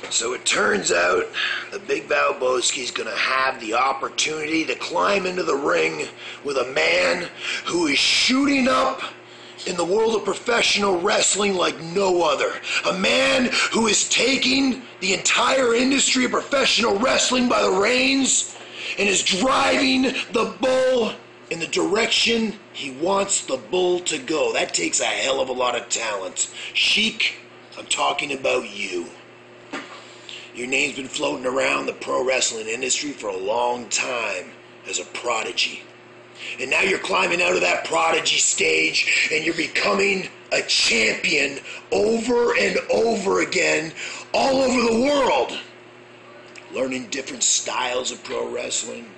So it turns out the Big Val is going to have the opportunity to climb into the ring with a man who is shooting up in the world of professional wrestling like no other. A man who is taking the entire industry of professional wrestling by the reins and is driving the bull in the direction he wants the bull to go. That takes a hell of a lot of talent. Sheik, I'm talking about you. Your name's been floating around the pro wrestling industry for a long time as a prodigy. And now you're climbing out of that prodigy stage and you're becoming a champion over and over again all over the world. Learning different styles of pro wrestling,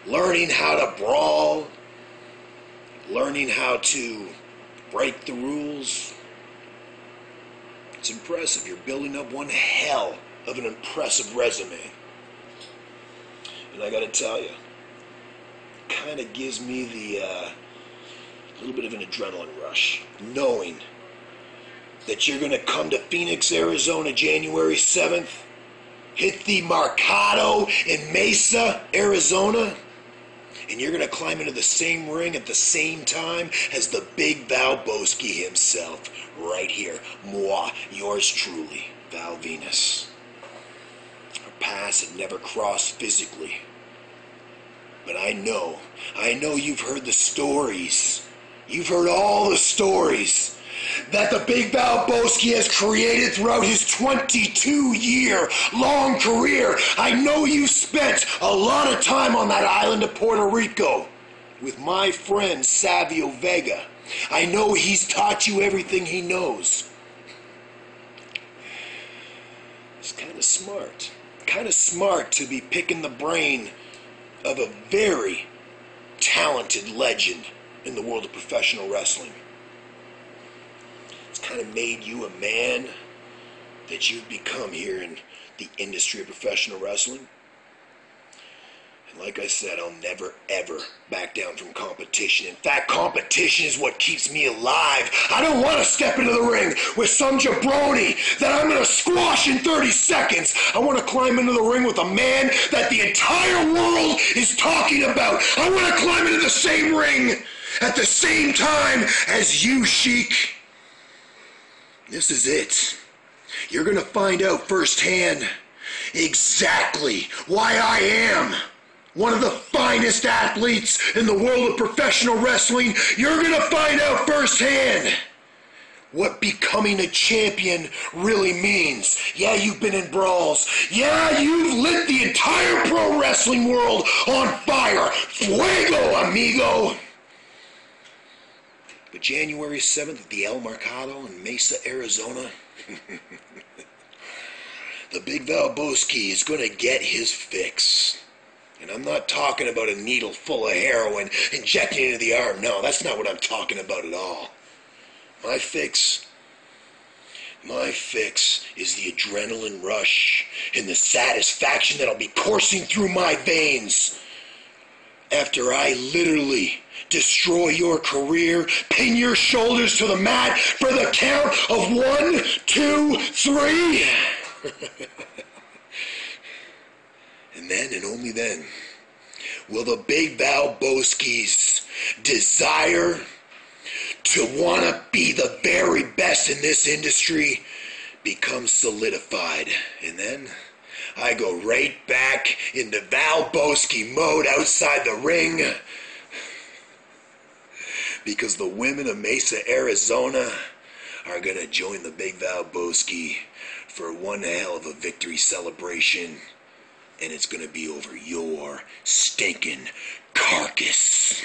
learning how to brawl, learning how to break the rules. It's impressive. You're building up one hell of an impressive resume. And I gotta tell you, kind of gives me the little bit of an adrenaline rush knowing that you're gonna come to Phoenix, Arizona, January 7th, hit the Mercado in Mesa, Arizona, and you're gonna climb into the same ring at the same time as the Big Val himself, right here. Moi, yours truly, Val Venis. Our paths had never crossed physically. But I know you've heard the stories. You've heard all the stories that the Big Val has created throughout his 22-year-long career. I know you've spent a lot of time on that island of Puerto Rico with my friend Savio Vega. I know he's taught you everything he knows. It's kind of smart. Kind of smart to be picking the brain of a very talented legend in the world of professional wrestling. It's kind of made you a man that you've become here in the industry of professional wrestling. And like I said, I'll never ever back down from competition. In fact, competition is what keeps me alive. I don't want to step into the ring with some jabroni that I'm going to squash in 30 seconds. I want to climb into the ring with a man that the entire world is talking about. I want to climb into the same ring at the same time as you, Sheik. This is it. You're going to find out firsthand exactly why I am one of the finest athletes in the world of professional wrestling. You're going to find out firsthand what becoming a champion really means. Yeah, you've been in brawls. Yeah, you've lit the entire pro wrestling world on fire. Fuego, amigo. But January 7th at the El Mercado in Mesa, Arizona, the Big Val is going to get his fix. And I'm not talking about a needle full of heroin injected into the arm. No, that's not what I'm talking about at all. My fix is the adrenaline rush and the satisfaction that'll be coursing through my veins after I literally destroy your career, pin your shoulders to the mat for the count of 1, 2, 3. And then, and only then, will the Big Val desire to want to be the very best in this industry become solidified. And then I go right back into Val mode outside the ring, because the women of Mesa, Arizona are going to join the Big Val for one hell of a victory celebration. And it's going to be over your stinking carcass.